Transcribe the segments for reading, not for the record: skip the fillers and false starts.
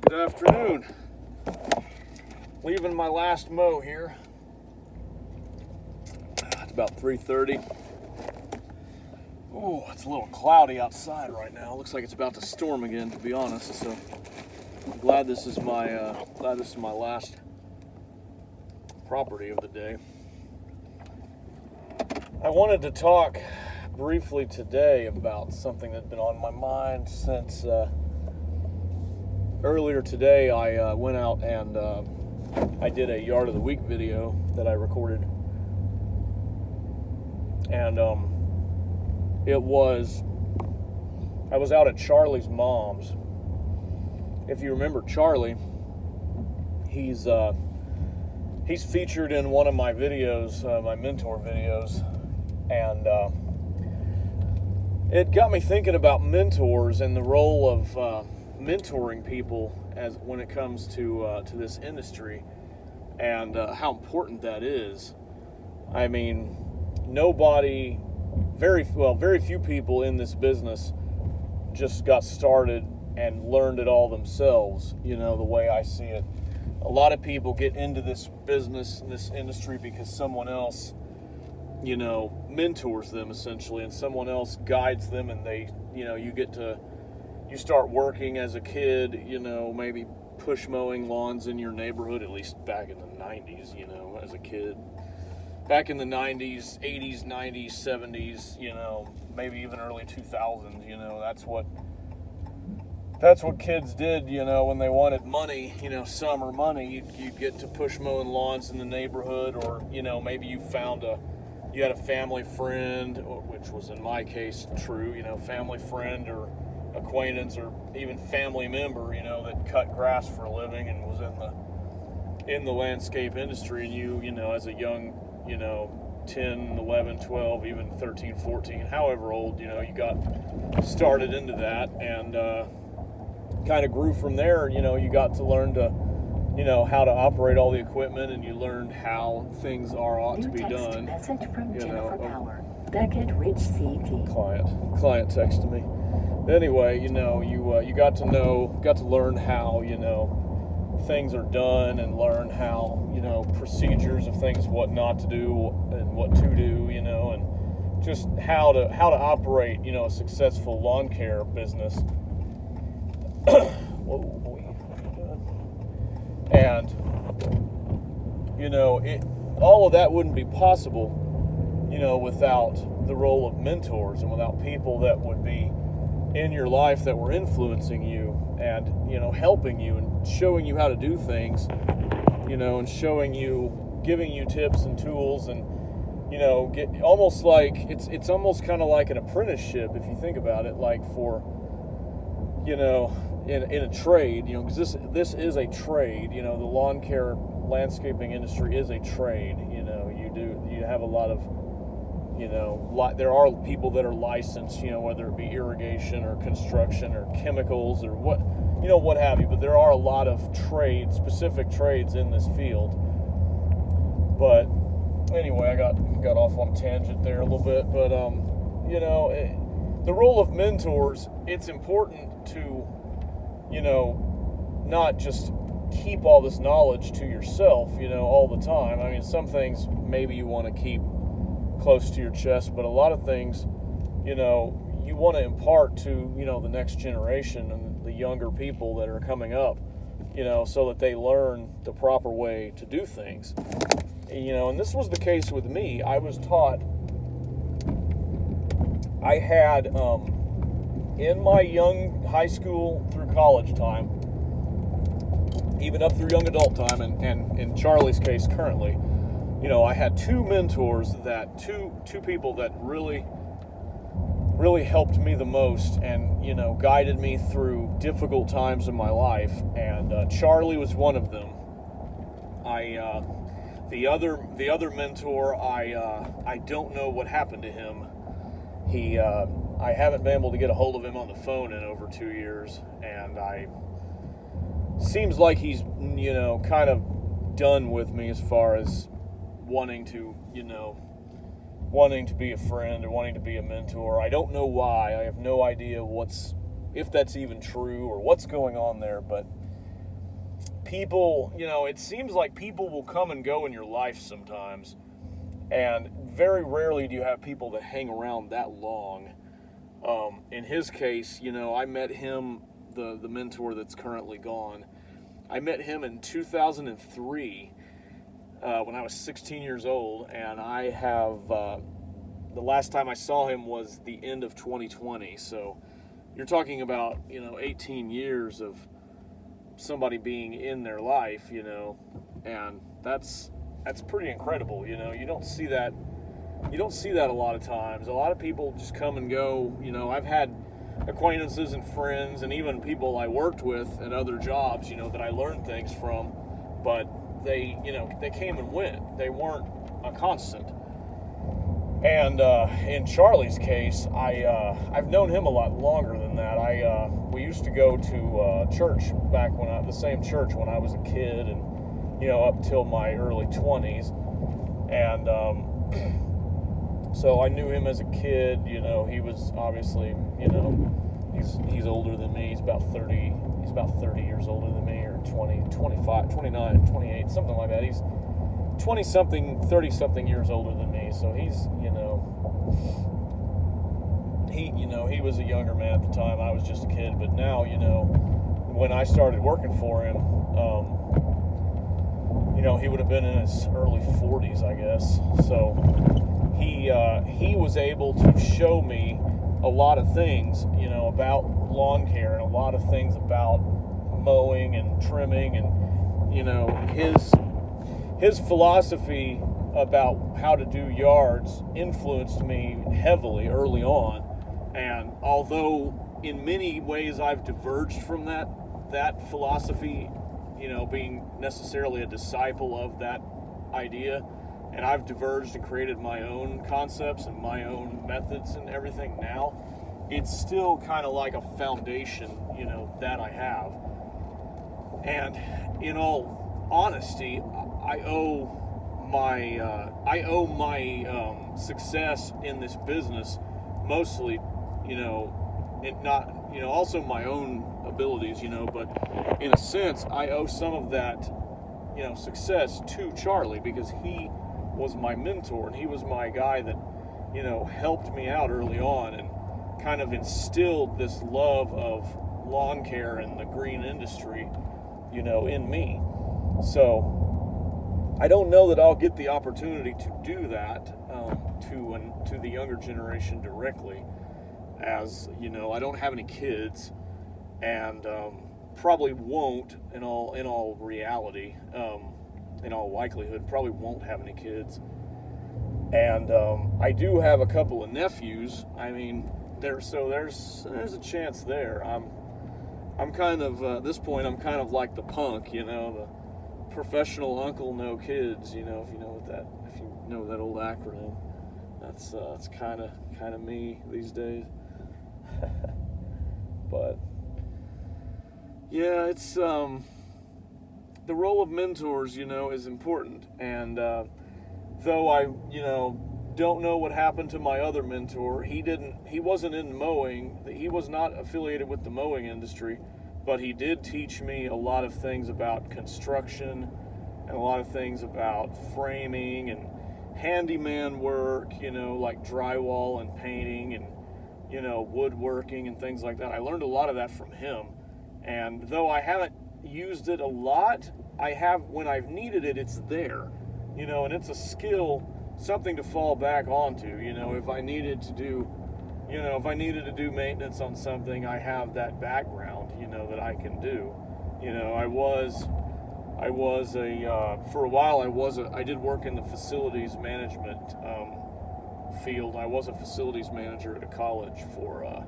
Good afternoon. Leaving my last mow here. It's about 3:30. Oh, it's a little cloudy outside right now. Looks like it's about to storm again, to be honest. So I'm glad this is my last property of the day. I wanted to talk briefly today about something that's been on my mind since earlier today. I went out and I did a Yard of the Week video that I recorded, and I was out at Charlie's mom's. If you remember Charlie, he's featured in one of my videos, my mentor videos, and it got me thinking about mentors and the role of mentoring people as when it comes to this industry, and how important that is. I mean, very few people in this business just got started and learned it all themselves, the way I see it. A lot of people get into this business, this industry, because someone else, mentors them essentially, and someone else guides them, and they, you start working as a kid, maybe push mowing lawns in your neighborhood, at least back in the 90s, as a kid. Back in the 90s, 80s, 90s, 70s, maybe even early 2000s, that's what kids did, when they wanted money, summer money. You'd get to push mowing lawns in the neighborhood, or, maybe you had a family friend, which was in my case true, family friend or acquaintance or even family member, that cut grass for a living and was in the landscape industry, and you as a young, 10, 11, 12, even 13, 14, however old, you got started into that, and kind of grew from there. You got to learn to, how to operate all the equipment, and you learned how things ought to be done. Message from Jennifer Power. Beckett Ridge CT. Client texted me. Anyway, you got to learn how, things are done, and learn how, procedures of things, what not to do and what to do, and just how to operate, a successful lawn care business. Whoa, boy. And, all of that wouldn't be possible, without the role of mentors, and without people that would be in your life that were influencing you and, helping you and showing you how to do things, and giving you tips and tools, and, get almost like, it's almost kind of like an apprenticeship, if you think about it, like for, in a trade, because this is a trade, the lawn care landscaping industry is a trade. You have a lot of, there are people that are licensed, whether it be irrigation or construction or chemicals or what have you, but there are a lot of specific trades in this field. But anyway, I got off on a tangent there a little bit, but the role of mentors, it's important to, not just keep all this knowledge to yourself, all the time. I mean, some things maybe you want to keep close to your chest, but a lot of things, you want to impart to, the next generation and the younger people that are coming up, so that they learn the proper way to do things. And this was the case with me. I was taught, I had, in my young high school through college time, even up through young adult time, and in Charlie's case currently, I had two mentors, two people that really helped me the most, and, guided me through difficult times in my life, and Charlie was one of them. The other mentor, I don't know what happened to him. I haven't been able to get a hold of him on the phone in over 2 years, and seems like he's, kind of done with me as far as wanting to be a friend or wanting to be a mentor. I don't know why. I have no idea if that's even true or what's going on there, but people, it seems like people will come and go in your life sometimes, and very rarely do you have people that hang around that long. In his case, I met him, the mentor that's currently gone. I met him in 2003 when I was 16 years old, and I have the last time I saw him was the end of 2020. So you're talking about 18 years of somebody being in their life, and that's pretty incredible. You don't see that a lot of times. A lot of people just come and go. I've had acquaintances and friends and even people I worked with at other jobs, that I learned things from, but they came and went. They weren't a constant. And in Charlie's case, I've known him a lot longer than that. We used to go to church back the same church when I was a kid, and up till my early 20s, and so I knew him as a kid. He was obviously, he's older than me. He's about 30 years older than me, or 20, 25, 29, 28, something like that. He's 20-something, 30-something years older than me, so he's, he was a younger man at the time. I was just a kid, but now, when I started working for him, he would have been in his early 40s, I guess. So he was able to show me a lot of things, about lawn care, and a lot of things about mowing and trimming, and his philosophy about how to do yards influenced me heavily early on. And although in many ways I've diverged from that philosophy, being necessarily a disciple of that idea, and I've diverged and created my own concepts and my own methods and everything now, it's still kind of like a foundation, that I have. And in all honesty, I owe my success in this business mostly, and not, also my own abilities, but in a sense, I owe some of that, success to Charlie, because he was my mentor, and he was my guy that, helped me out early on and kind of instilled this love of lawn care and the green industry, in me. So I don't know that I'll get the opportunity to do that to the younger generation directly, as I don't have any kids, and probably won't in all reality, in all likelihood, probably won't have any kids. And I do have a couple of nephews. I mean, there's a chance there. I'm kind of at this point, I'm kind of like the punk, the professional uncle, no kids. If you know that old acronym, that's kind of me these days. But yeah, it's the role of mentors, is important. And though I, don't know what happened to my other mentor, he wasn't in mowing. He was not affiliated with the mowing industry, but he did teach me a lot of things about construction and a lot of things about framing and handyman work, like drywall and painting and, woodworking and things like that. I learned a lot of that from him. And though I haven't used it a lot, I have, when I've needed it, it's there, and it's a skill, something to fall back onto. If I needed to do maintenance on something, I have that background, that I can do. For a while, I did work in the facilities management field. I was a facilities manager at a college for a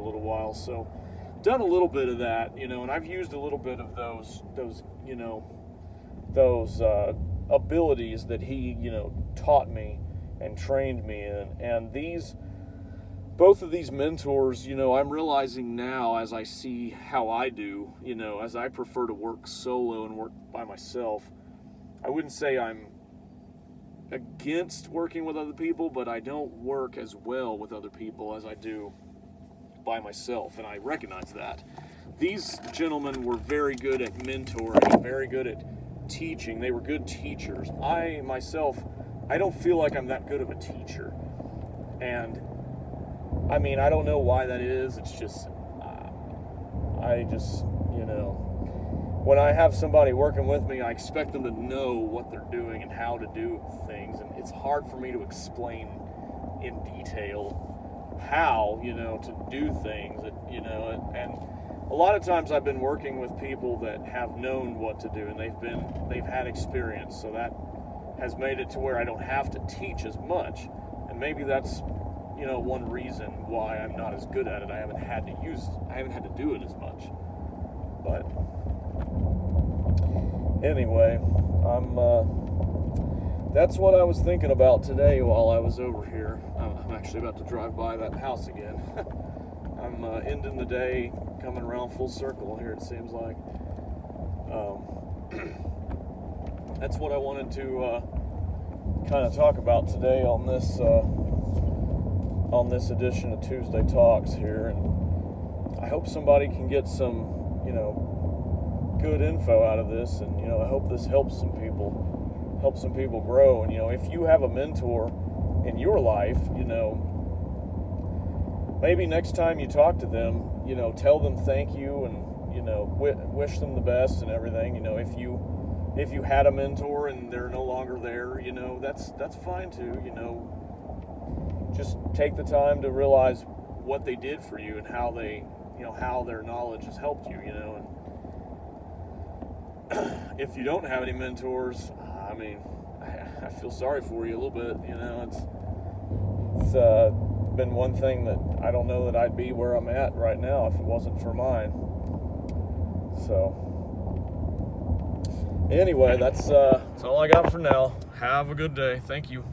little while, so done a little bit of that, and I've used a little bit of those abilities that he, taught me and trained me in. And both of these mentors, I'm realizing now, as I see how I do, as I prefer to work solo and work by myself. I wouldn't say I'm against working with other people, but I don't work as well with other people as I do by myself, and I recognize that. these gentlemen were very good at mentoring, very good at teaching. They were good teachers. I myself, I don't feel like I'm that good of a teacher. And I mean, I don't know why that is. It's just, when I have somebody working with me, I expect them to know what they're doing and how to do things. And it's hard for me to explain in detail how, to do things, and a lot of times I've been working with people that have known what to do, and they've had experience, so that has made it to where I don't have to teach as much. And maybe that's, one reason why I'm not as good at it. I haven't had to do it as much. But anyway, that's what I was thinking about today while I was over here. I'm actually about to drive by that house again. I'm ending the day, coming around full circle here, it seems like. That's what I wanted to kind of talk about today on this edition of Tuesday Talks here. And I hope somebody can get some, good info out of this. And, I hope this helps some people grow. And, if you have a mentor in your life, maybe next time you talk to them, tell them thank you and, wish them the best and everything. If you had a mentor and they're no longer there, that's fine too. Just take the time to realize what they did for you and how they, how their knowledge has helped you, and if you don't have any mentors, I mean, I feel sorry for you a little bit. It's been one thing that I don't know that I'd be where I'm at right now if it wasn't for mine. So anyway, that's all I got for now. Have a good day. Thank you.